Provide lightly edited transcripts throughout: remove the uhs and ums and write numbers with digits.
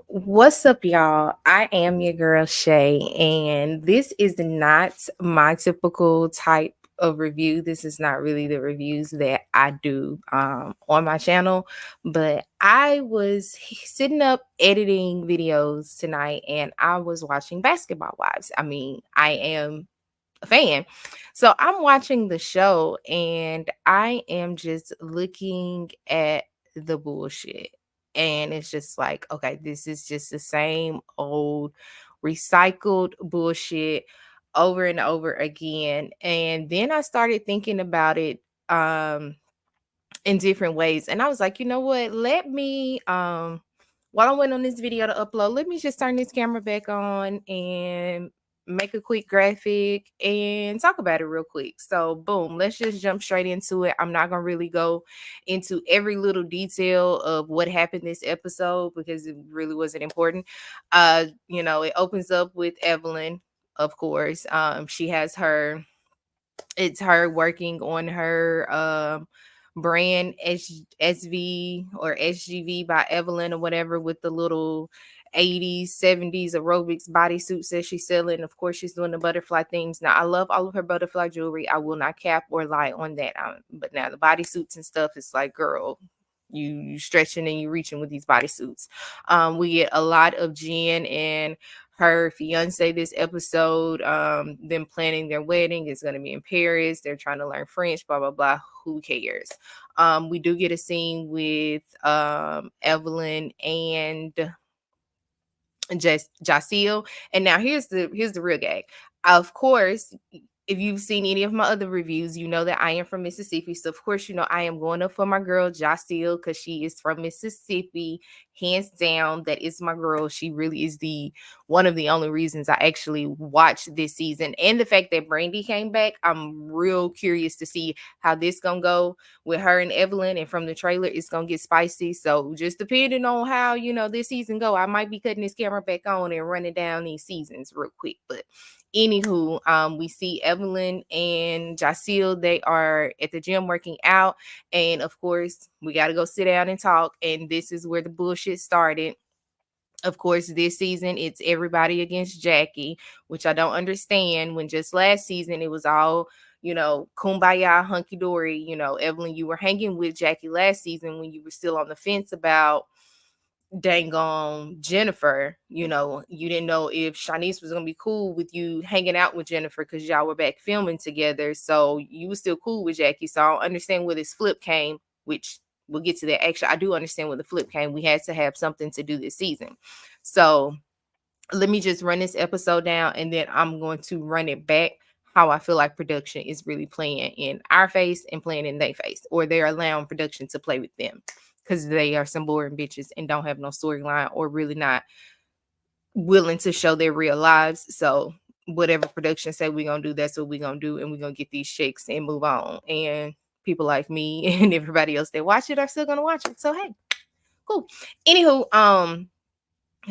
What's up, y'all? I am your girl Shay, and this is not my typical type of review. This is not really the reviews that I do on my channel, but I was sitting up editing videos tonight and I was watching Basketball Wives. I mean, I am a fan. So I'm watching the show and I am just looking at the bullshit. And it's just like, okay, this is just the same old recycled bullshit over and over again. And then I started thinking about it in different ways. And I was like, you know what? Let me while I'm waiting on this video to upload, let me just turn this camera back on and make a quick graphic and talk about it real quick. So boom, let's just jump straight into it. I'm not gonna really go into every little detail of what happened this episode because it really wasn't important. It opens up with Evelyn, of course. She has her it's her working on her brand SV or SGV by Evelyn or whatever with the little 80s, 70s aerobics bodysuits that she's selling. Of course, she's doing the butterfly things. Now, I love all of her butterfly jewelry. I will not cap or lie on that. But now the bodysuits and stuff, it's like, girl, you stretching and you reaching with these bodysuits. We get a lot of Jen and her fiance this episode. Them planning their wedding is going to be in Paris. They're trying to learn French, blah blah blah. Who cares? We do get a scene with Evelyn and just Jaceel. And now here's the real gag. Of course, if you've seen any of my other reviews, you know that I am from Mississippi. So of course, I am going up for my girl Jaceel because she is from Mississippi. Hands down, that is my girl. She really is the one of the only reasons I actually watched this season. And the fact that Brandy came back, I'm real curious to see how this gonna go with her and Evelyn. And from the trailer, it's gonna get spicy. So just depending on how this season go, I might be cutting this camera back on and running down these seasons real quick. But anywho, we see Evelyn and Jaceel. They are at the gym working out, and of course, we got to go sit down and talk. And this is where the bullshit started. Of course, this season it's everybody against Jackie, which I don't understand. When just last season it was all kumbaya, hunky dory. Evelyn, you were hanging with Jackie last season when you were still on the fence about dang on Jennifer. You didn't know if Shanice was gonna be cool with you hanging out with Jennifer because y'all were back filming together. So you were still cool with Jackie. So I don't understand where this flip came, which we'll get to that. Actually, I do understand where the flip came. We had to have something to do this season. So let me just run this episode down and then I'm going to run it back how I feel like production is really playing in our face and playing in their face, or they're allowing production to play with them because they are some boring bitches and don't have no storyline or really not willing to show their real lives. So whatever production say we're gonna do, that's what we're gonna do, and we're gonna get these chicks and move on. And people like me and everybody else that watch it are still gonna watch it. So hey, cool. Anywho,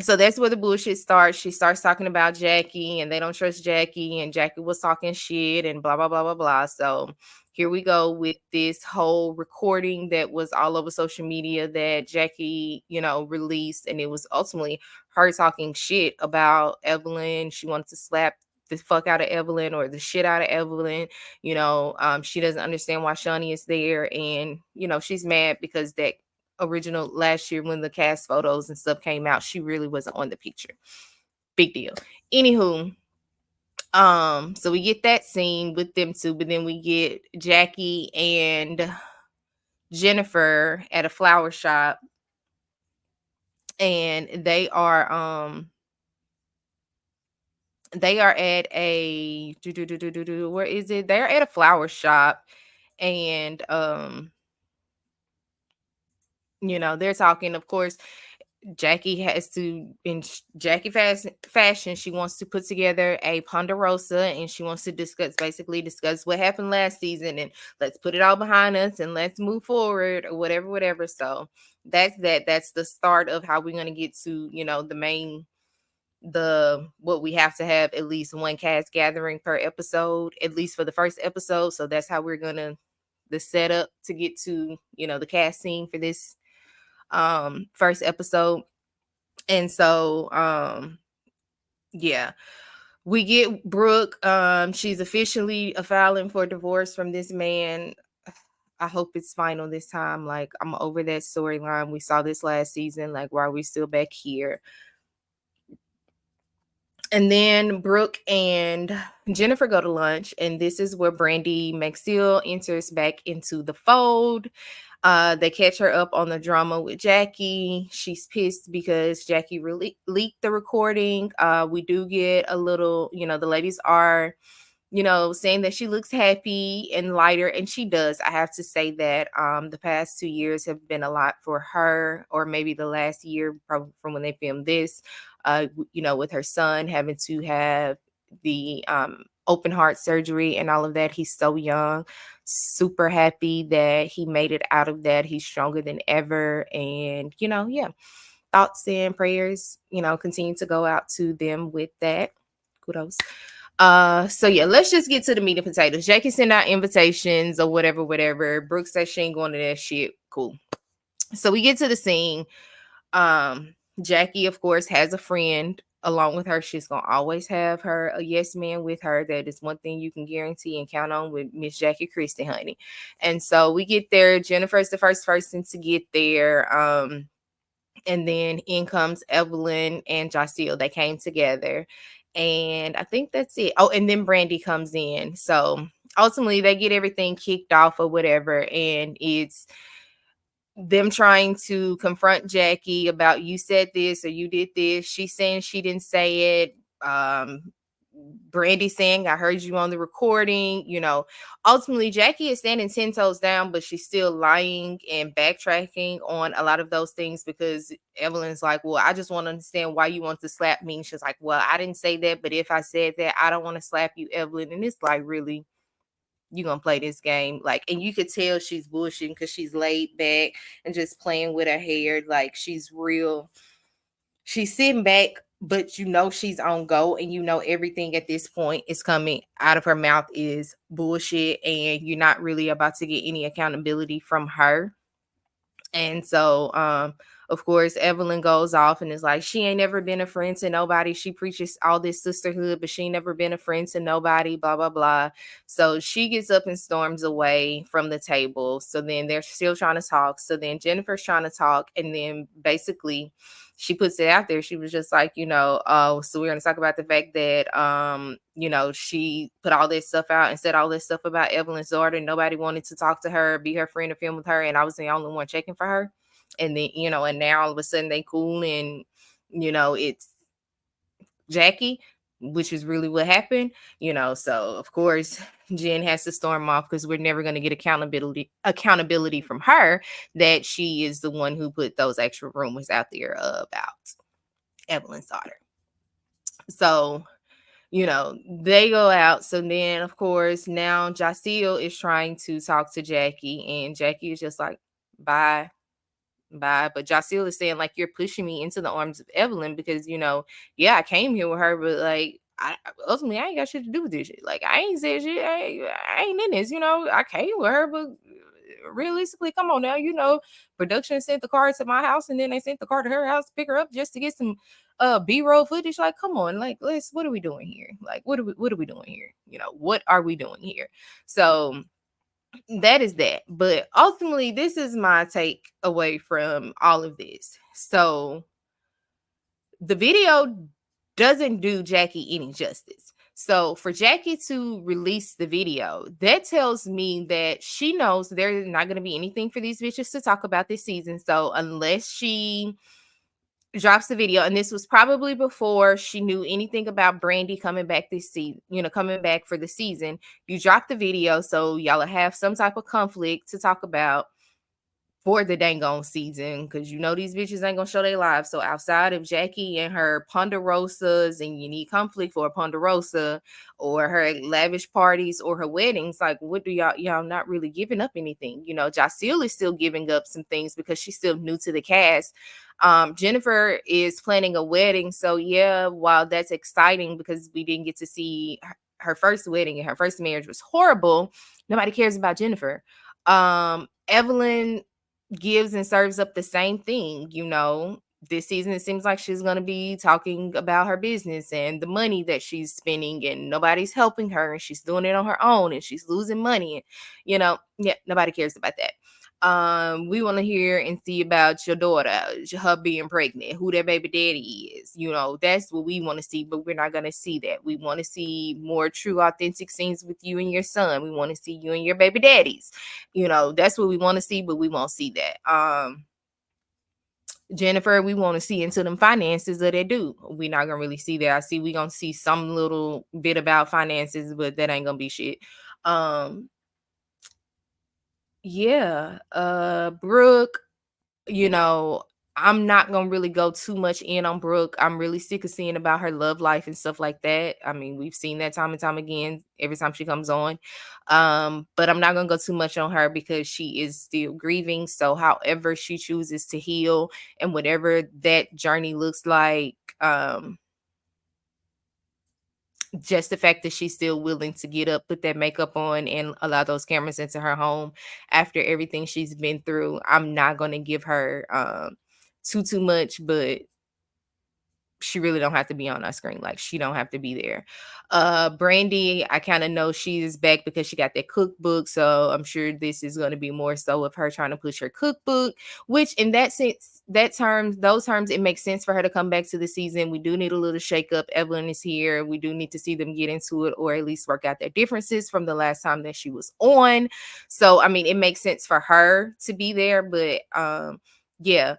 so that's where the bullshit starts. She starts talking about Jackie and they don't trust Jackie, and Jackie was talking shit and blah blah blah blah blah. So here we go with this whole recording that was all over social media that Jackie, released, and it was ultimately her talking shit about Evelyn. She wanted to slap the fuck out of Evelyn or the shit out of Evelyn. She doesn't understand why Shawnee is there, and she's mad because that original last year when the cast photos and stuff came out, she really wasn't on the picture. Big deal. Anywho, so we get that scene with them two, but then we get Jackie and Jennifer at a flower shop, and they are at a where is it? They're at a flower shop, and they're talking, of course. Jackie has to, in Jackie fashion, she wants to put together a ponderosa and she wants to discuss what happened last season and let's put it all behind us and let's move forward or whatever. So that's that. That's the start of how we're going to get to, what we have to have at least one cast gathering per episode, at least for the first episode. So that's how we're going to, the setup to get to, the cast scene for this first episode. And so yeah, we get Brooke. She's officially filing for divorce from this man. I hope it's final this time. Like, I'm over that storyline. We saw this last season. Like, why are we still back here? And then Brooke and Jennifer go to lunch, and this is where Brandy Maxfield enters back into the fold. They catch her up on the drama with Jackie. She's pissed because Jackie really leaked the recording. We do get a little, the ladies are, saying that she looks happy and lighter, and she does. I have to say that the past 2 years have been a lot for her, or maybe the last year, probably from when they filmed this. With her son having to have the open heart surgery and all of that. He's so young, super happy that he made it out of that. He's stronger than ever. And, yeah, thoughts and prayers, continue to go out to them with that. Kudos. So yeah, let's just get to the meat and potatoes. Jackie sent out invitations or whatever. Brooke says she ain't going to that shit. Cool. So we get to the scene. Jackie, of course, has a friend along with her. She's gonna always have her a yes man with her. That is one thing you can guarantee and count on with Miss Jackie Christie, honey. And so we get there. Jennifer's the first person to get there. And then in comes Evelyn and Jacille. They came together. And I think that's it. Oh, and then Brandy comes in. So ultimately they get everything kicked off or whatever. And it's them trying to confront Jackie about you said this or you did this. She's saying she didn't say it. Brandy saying I heard you on the recording. Ultimately Jackie is standing 10 toes down, but she's still lying and backtracking on a lot of those things because Evelyn's like, well, I just want to understand why you want to slap me. And she's like, well, I didn't say that, but if I said that, I don't want to slap you, Evelyn. And it's like, really? You gonna play this game? Like, and you could tell she's bullshitting because she's laid back and just playing with her hair. Like, she's sitting back, but she's on go, and everything at this point is coming out of her mouth is bullshit, and you're not really about to get any accountability from her. And so, of course, Evelyn goes off and is like, she ain't never been a friend to nobody. She preaches all this sisterhood, but she ain't never been a friend to nobody, blah, blah, blah. So she gets up and storms away from the table. So then they're still trying to talk. So then Jennifer's trying to talk. And then basically she puts it out there. She was just like, so we're going to talk about the fact that, she put all this stuff out and said all this stuff about Evelyn's daughter. Nobody wanted to talk to her, be her friend or film with her. And I was the only one checking for her. And then, and now all of a sudden they cool and, it's Jackie, which is really what happened, so of course Jen has to storm off because we're never going to get accountability from her that she is the one who put those extra rumors out there about Evelyn's daughter. So, they go out. So then, of course, now Jacille is trying to talk to Jackie, and Jackie is just like, bye. But Jacille is saying, like, you're pushing me into the arms of Evelyn because, I came here with her, but like, ultimately, I ain't got shit to do with this shit. Like, I ain't said shit. I ain't in this, I came with her, but realistically, come on now, production sent the car to my house and then they sent the car to her house to pick her up just to get some B-roll footage. Like, come on, like, what are we doing here? Like, what are we doing here? What are we doing here? So that is that. But ultimately, this is my take away from all of this. So the video doesn't do Jackie any justice. So for Jackie to release the video, that tells me that she knows there's not going to be anything for these bitches to talk about this season. So unless she drops the video, and this was probably before she knew anything about Brandy coming back this season, coming back for the season, you drop the video so y'all have some type of conflict to talk about for the dang on season, because these bitches ain't gonna show their lives. So outside of Jackie and her ponderosas, and you need conflict for a ponderosa, or her lavish parties or her weddings, like, what do y'all not really giving up anything? Jacille is still giving up some things because she's still new to the cast. Jennifer is planning a wedding, so yeah, while that's exciting because we didn't get to see her first wedding and her first marriage was horrible, nobody cares about Jennifer. Evelyn gives and serves up the same thing. This season, it seems like she's going to be talking about her business and the money that she's spending, and nobody's helping her, and she's doing it on her own, and she's losing money. And, yeah, nobody cares about that. We want to hear and see about your daughter, her being pregnant, who their baby daddy is. That's what we want to see, but we're not going to see that. We want to see more true, authentic scenes with you and your son. We want to see you and your baby daddies. That's what we want to see, but we won't see that. Jennifer, we want to see into them finances of that dude. We're not gonna really see that. I see we gonna see some little bit about finances, but that ain't gonna be shit. Um, yeah. Brooke, you know, I'm not gonna really go too much in on Brooke. I'm really sick of seeing about her love life and stuff like that. I mean, we've seen that time and time again every time she comes on. But I'm not gonna go too much on her because she is still grieving. So however she chooses to heal and whatever that journey looks like, just the fact that she's still willing to get up, put that makeup on, and allow those cameras into her home after everything she's been through, I'm not gonna give her too much, but she really don't have to be on our screen. Like, she don't have to be there. Brandy, I kind of know she's back because she got that cookbook, so I'm sure this is going to be more so of her trying to push her cookbook, which in that sense, those terms, it makes sense for her to come back to the season. We do need a little shake up. Evelyn is here. We do need to see them get into it, or at least work out their differences from the last time that she was on. So I mean, it makes sense for her to be there, but yeah,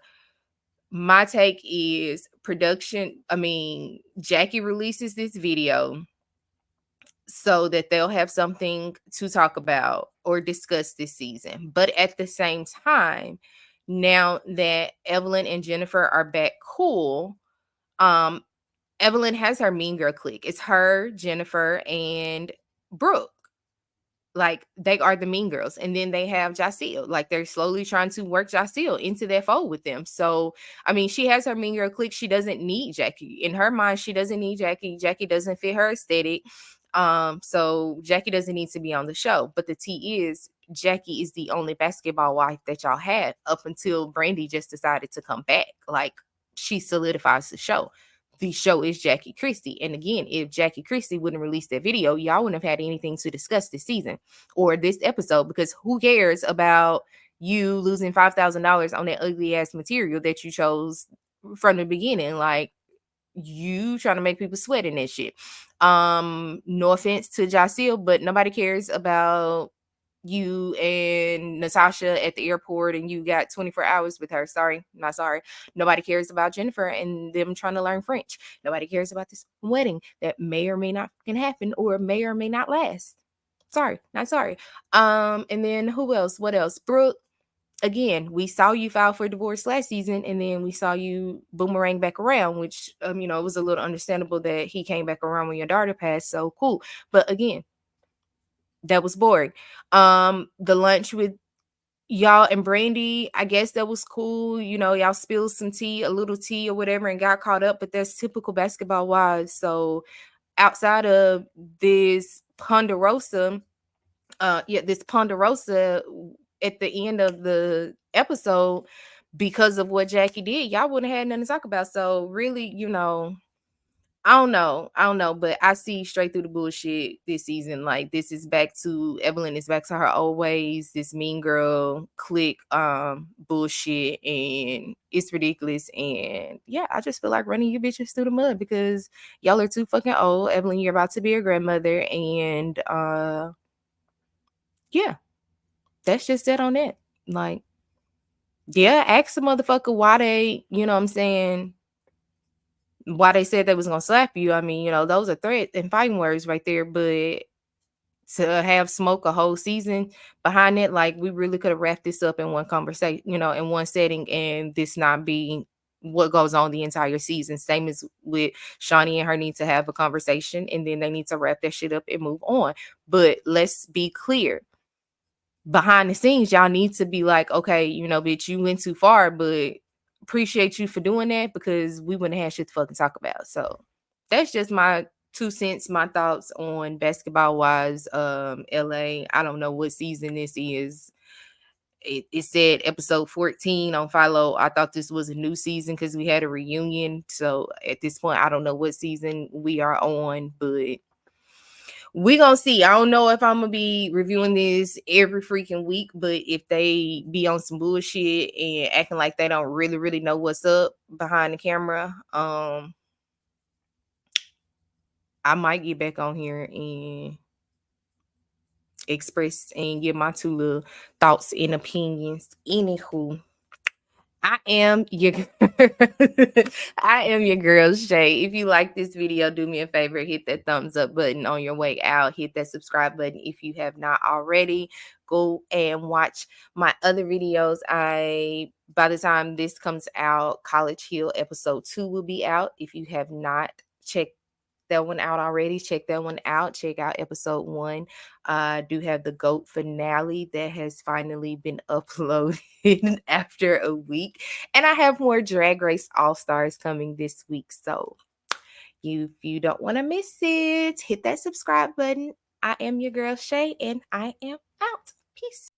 my take is production. I mean, Jackie releases this video so that they'll have something to talk about or discuss this season. But at the same time, now that Evelyn and Jennifer are back cool, um, Evelyn has her mean girl clique. It's her, Jennifer, and Brooke. Like, they are the mean girls. And then they have Jaceel. Like, they're slowly trying to work Jaceel into their fold with them. So, I mean, she has her mean girl clique. She doesn't need Jackie. In her mind, she doesn't need Jackie. Jackie doesn't fit her aesthetic. So Jackie doesn't need to be on the show. But the tea is, Jackie is the only basketball wife that y'all had up until Brandy just decided to come back. Like, she solidifies the show. The show is Jackie Christie. And again, if Jackie Christie wouldn't release that video, y'all wouldn't have had anything to discuss this season or this episode, because who cares about you losing $5,000 on that ugly ass material that you chose from the beginning? Like, you trying to make people sweat in that shit. No offense to Jaceel, but nobody cares about you and Natasha at the airport and you got 24 hours with her. Sorry, not sorry. Nobody cares about Jennifer and them trying to learn French. Nobody cares about this wedding that may or may not can happen or may or may not last. Sorry, not sorry. And then who else? What else? Brooke. Again, we saw you file for divorce last season, and then we saw you boomerang back around, which it was a little understandable that he came back around when your daughter passed. So cool. But again, that was boring. The lunch with y'all and Brandy, I guess that was cool. Y'all spilled some tea, a little tea or whatever, and got caught up, but that's typical basketball wives. So outside of this Ponderosa, this Ponderosa at the end of the episode, because of what Jackie did, y'all wouldn't have had nothing to talk about. So really, I don't know, but I see straight through the bullshit this season. Like, this is back to Evelyn is back to her old ways, this mean girl clique bullshit, and it's ridiculous. And yeah, I just feel like running you bitches through the mud because y'all are too fucking old. Evelyn, you're about to be a grandmother, and yeah, that's just it on that. Like, yeah, ask the motherfucker why they, you know what I'm saying, why they said they was gonna slap you. I mean, those are threats and fighting words right there. But to have smoke a whole season behind it, like, we really could have wrapped this up in one conversation, in one setting, and this not being what goes on the entire season. Same as with Shawnee and her need to have a conversation, and then they need to wrap that shit up and move on. But let's be clear, behind the scenes, y'all need to be like, okay, bitch, you went too far, but appreciate you for doing that because we wouldn't have shit to fucking talk about. So that's just my 2 cents, my thoughts on basketball wise. LA, I don't know what season this is. it said episode 14 on follow. I thought this was a new season because we had a reunion. So at this point, I don't know what season we are on, but we gonna see. I don't know if I'm gonna be reviewing this every freaking week, but if they be on some bullshit and acting like they don't really know what's up behind the camera, I might get back on here and express and give my two little thoughts and opinions. Anywho, I am your I am your girl Shay. If you like this video, do me a favor, hit that thumbs up button on your way out. Hit that subscribe button if you have not already. Go and watch my other videos. By the time this comes out, College Hill episode 2 will be out. If you have not checked that one out already, check that one out. Check out episode 1. I do have the GOAT finale that has finally been uploaded after a week. And I have more Drag Race All Stars coming this week. So if you don't want to miss it, hit that subscribe button. I am your girl Shay, and I am out. Peace.